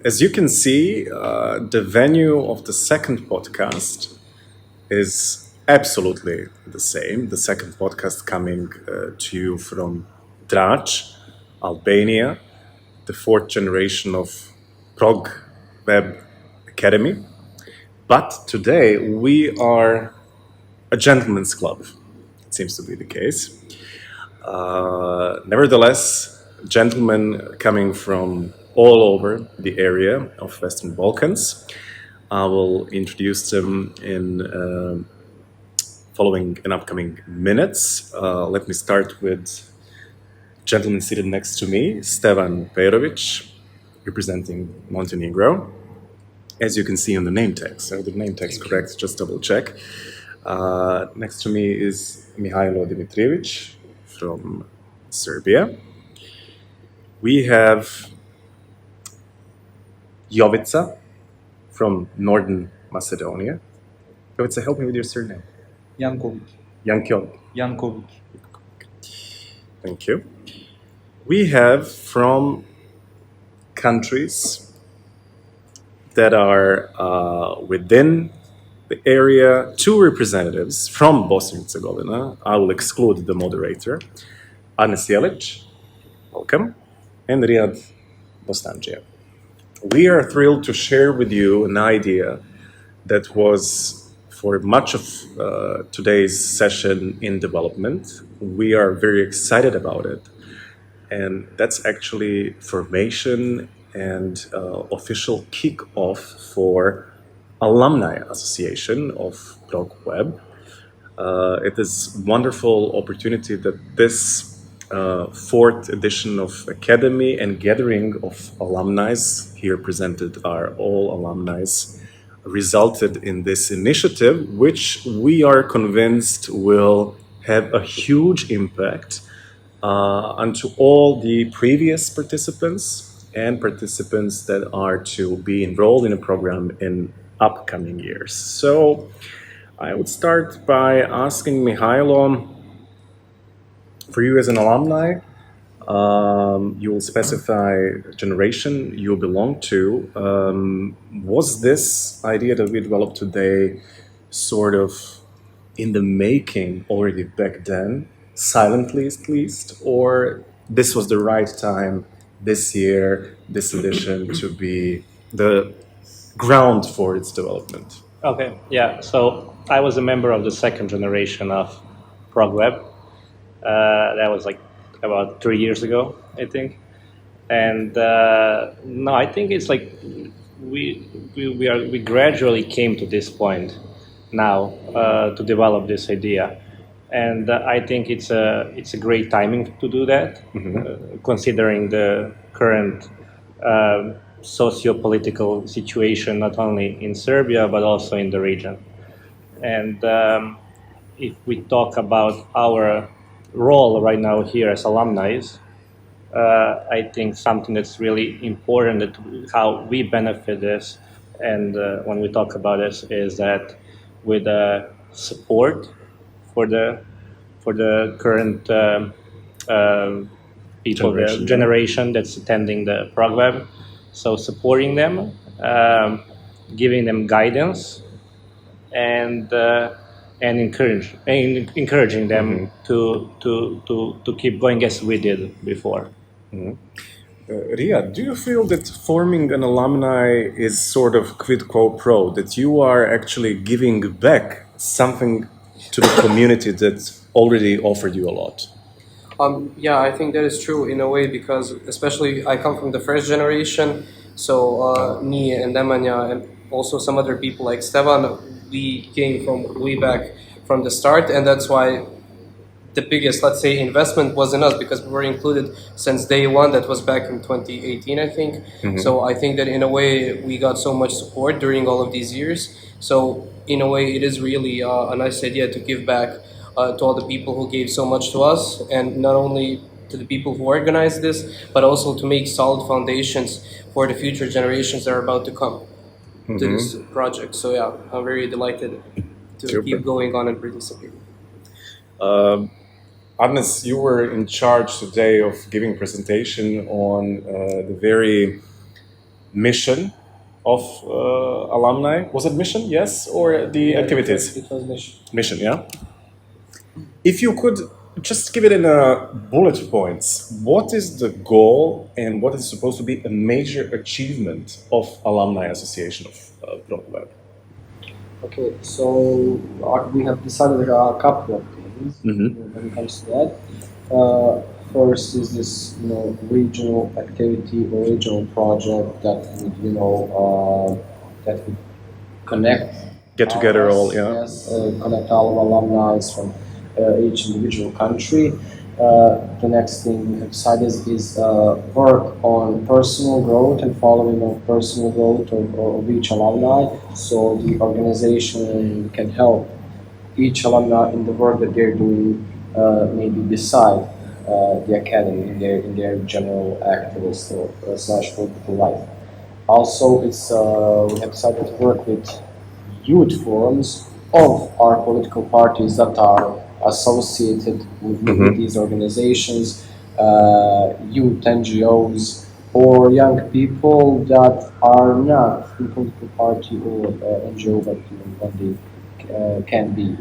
As you can see, the venue of the second podcast is absolutely the same. The second podcast coming to you from Drač, Albania, the fourth generation of ProgWeb Academy. But today we are a gentleman's club. It seems to be the case. Nevertheless, gentlemen coming from all over the area of Western Balkans. I will introduce them in following in upcoming minutes. Let me start with gentleman seated next to me, Stevan Perović, representing Montenegro. As you can see on the name tags, are the name tags correct? Just double check. Next to me is Mihailo Dimitrijević from Serbia. We have Jovica from Northern Macedonia. Jovica, help me with your surname. Janković. Thank you. We have from countries that are within the area, two representatives from Bosnia and Herzegovina. I will exclude the moderator. Anes Jelić, welcome, and Riyad Bostanđija. We are thrilled to share with you an idea that was for much of today's session in development. We are very excited about it. And that's actually formation and official kick-off for Alumni Association of ProgWeb. It is a wonderful opportunity that this fourth edition of Academy and gathering of alumni, here presented are all alumni, resulted in this initiative, which we are convinced will have a huge impact onto all the previous participants and participants that are to be enrolled in a program in upcoming years. So I would start by asking Mihailo, for you as an alumni, you will specify generation you belong to. Was this idea that we developed today sort of in the making already back then, silently at least, or this was the right time this year, this edition, to be the ground for its development? Okay, yeah. So I was a member of the second generation of ProgWeb. That was like about 3 years ago, I think. And no, I think it's like we gradually came to this point now to develop this idea. And I think it's a great timing to do that, considering the current socio-political situation, not only in Serbia, but also in the region. And if we talk about our role right now here as alumni, I think something that's really important, that how we benefit this, and when we talk about this, is that with support for the current people, the generation that's attending the ProgWeb. So supporting them, giving them guidance, and encouraging them to keep going as we did before. Riyad, do you feel that forming an alumni is sort of quid pro quo, that you are actually giving back something to the community that already offered you a lot? Yeah, I think that is true in a way, because especially I come from the first generation, so me and Nemanja and also some other people like Stevan, we came from way back from the start, and that's why the biggest, let's say, investment was in us, because we were included since day one. That was back in 2018, I think. So I think that in a way we got so much support during all of these years. So in a way it is really a nice idea to give back to all the people who gave so much to us, and not only to the people who organized this, but also to make solid foundations for the future generations that are about to come to this project. So yeah, I'm very delighted to keep going on and participating. Agnes, you were in charge today of giving a presentation on the very mission of alumni. Was it mission? Yes, or the activities? It was mission. Mission, yeah. If you could just give it in bullet points, what is the goal and what is supposed to be a major achievement of Alumni Association of ProgWeb? Okay, so we have decided a couple of things when it comes to that. First is this, regional activity or regional project that would connect. Get together all, yeah. Yes, connect all of alumni from each individual country. The next thing we have decided is work on personal growth and following of personal growth of each alumni, so the organization can help each alumni in the work that they're doing, maybe beside the academy in their general activist or slash political life. Also, we have decided to work with youth forums of our political parties that are associated with these organizations, youth NGOs, or young people that are not in political party or NGO, but they can be,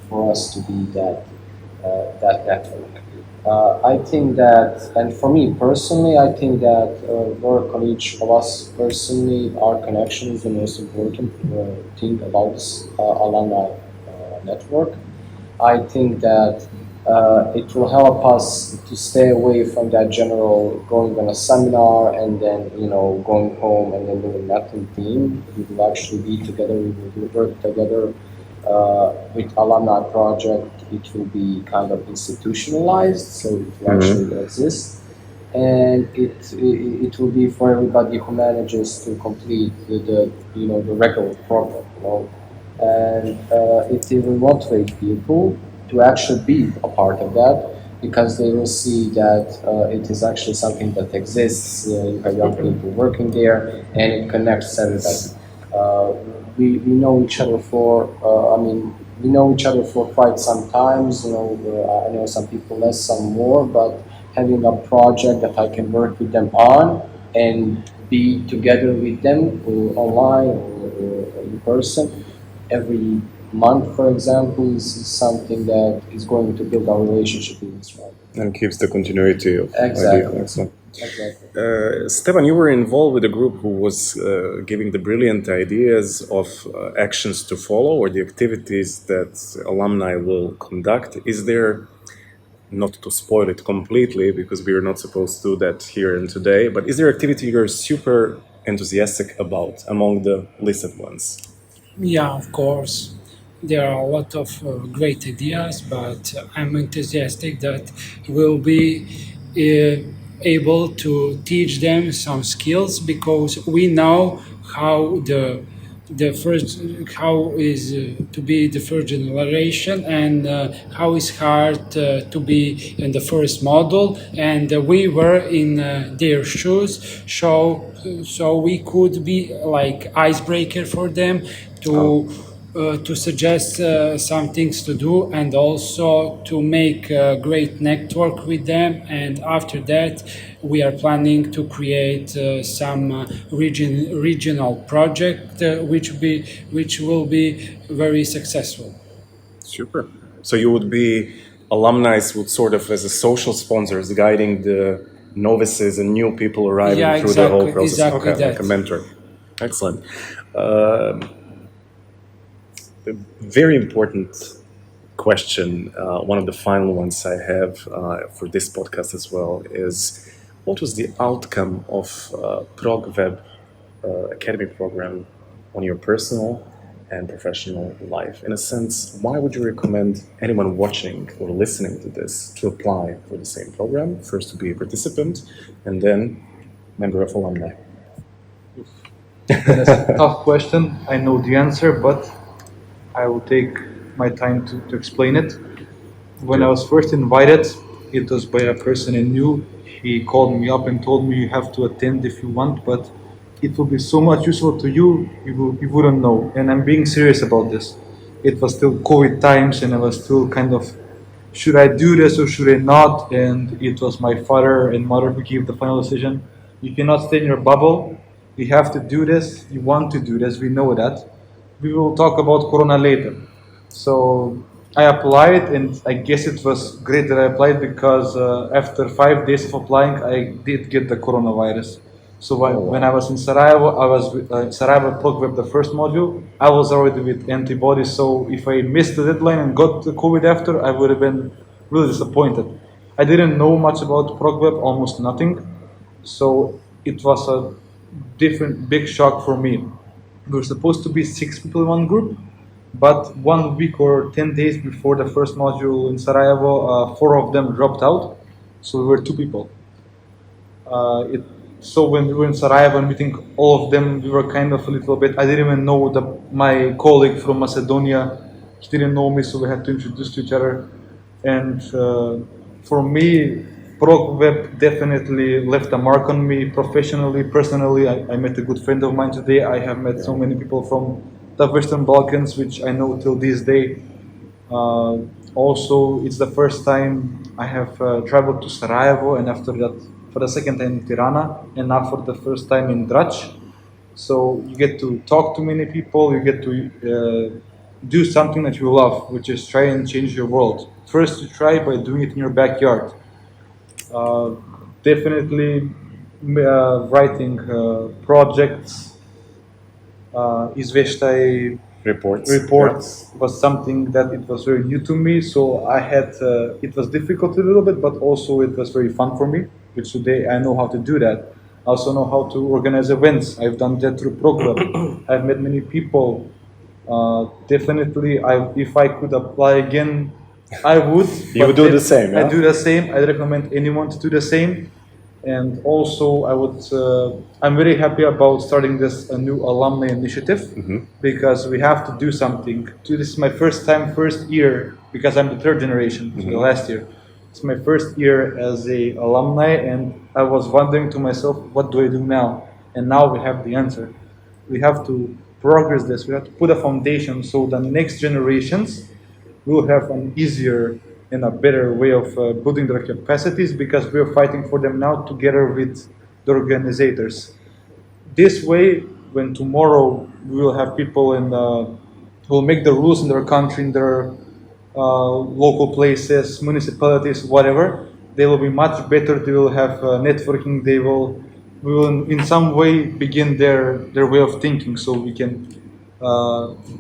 for us to be that network. I think that, and for me personally, I think that work on each of us personally, our connection is the most important thing about this alumni network. I think that it will help us to stay away from that general going on a seminar and then going home and then doing nothing theme. We will actually be together. We will work together with alumni project. It will be kind of institutionalized, so it will actually exist, and it will be for everybody who manages to complete the regular program. And it will motivate people to actually be a part of that, because they will see that it is actually something that exists. You have young people working there, and it connects everybody. We know each other we know each other for quite some time. I know some people less, some more, but having a project that I can work with them on and be together with them online or in person every month, for example, is something that is going to build our relationship even stronger. And keeps the continuity of Exactly. Excellent. Exactly. Stefan, you were involved with a group who was giving the brilliant ideas of actions to follow or the activities that alumni will conduct. Is there, not to spoil it completely because we are not supposed to do that here and today, but is there activity you're super enthusiastic about among the listed ones? Yeah, of course. There are a lot of great ideas, but I'm enthusiastic that we'll be able to teach them some skills, because we know how the first how is to be the first generation, and how it's hard to be in the first model, and we were in their shoes, so we could be like icebreaker for them to suggest some things to do, and also to make a great network with them. And after that, we are planning to create some regional project which will be very successful. Super. So you would be, alumni would sort of as a social sponsors guiding the novices and new people arriving through the whole process. Exactly okay, that. like a mentor. Excellent. A very important question, one of the final ones I have for this podcast as well, is what was the outcome of ProgWeb Academy program on your personal and professional life? In a sense, why would you recommend anyone watching or listening to this to apply for the same program? First to be a participant and then member of alumni. That's a tough question. I know the answer, but I will take my time to explain it. When I was first invited, it was by a person I knew. He called me up and told me you have to attend if you want, but it will be so much useful to you, you wouldn't know. And I'm being serious about this. It was still COVID times, and I was still kind of, should I do this or should I not? And it was my father and mother who gave the final decision. You cannot stay in your bubble. You have to do this. You want to do this. We know that. We will talk about Corona later. So I applied, and I guess it was great that I applied because after 5 days of applying, I did get the coronavirus. So when I was in Sarajevo, I was with Sarajevo ProgWeb, the first module. I was already with antibodies. So if I missed the deadline and got the COVID after, I would have been really disappointed. I didn't know much about ProgWeb, almost nothing. So it was a different big shock for me. We were supposed to be 6 people in one group, but 1 week or 10 days before the first module in Sarajevo, 4 of them dropped out, so we were 2 people. So when we were in Sarajevo and meeting all of them, we were kind of a little bit. I didn't even know my colleague from Macedonia. He didn't know me, so we had to introduce to each other. And for me, ProgWeb definitely left a mark on me professionally, personally. I met a good friend of mine today. I have met so many people from the Western Balkans, which I know till this day. Also, it's the first time I have traveled to Sarajevo, and after that, for the second time in Tirana, and now for the first time in Drač. So you get to talk to many people, you get to do something that you love, which is try and change your world. First, you try by doing it in your backyard. Definitely writing projects, izveštaj reports was something that it was very new to me. So I had it was difficult a little bit, but also it was very fun for me. Which today I know how to do that. I also know how to organize events. I've done that through ProgWeb. I've met many people. Definitely, if I could apply again, I would. You would do the same, yeah? I do the same. I recommend anyone to do the same. And also, I'm very happy about starting this new alumni initiative because we have to do something. This is my first year, because I'm the third generation, the last year. It's my first year as a alumni, and I was wondering to myself, what do I do now? And now we have the answer. We have to progress this. We have to put a foundation so the next generations will have an easier and a better way of building their capacities, because we're fighting for them now together with the organizers. This way, when tomorrow we will have people who will make the rules in their country, in their local places, municipalities, whatever, they will be much better. They will have networking. We will in some way begin their way of thinking, so we can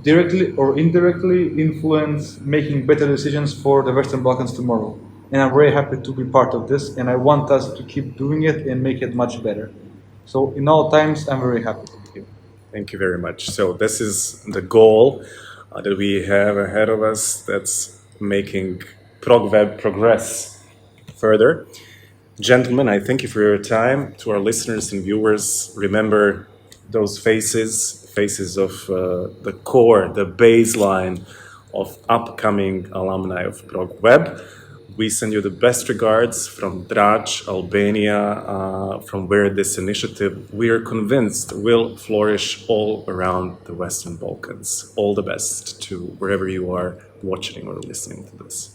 directly or indirectly influence making better decisions for the Western Balkans tomorrow. And I'm very happy to be part of this, and I want us to keep doing it and make it much better. So in all times, I'm very happy. Thank you very much. So this is the goal that we have ahead of us. That's making ProgWeb progress further. Gentlemen, I thank you for your time. To our listeners and viewers, remember those faces of the core, the baseline of upcoming alumni of ProgWeb. We send you the best regards from Drač, Albania, from where this initiative, we are convinced, will flourish all around the Western Balkans. All the best to wherever you are watching or listening to this.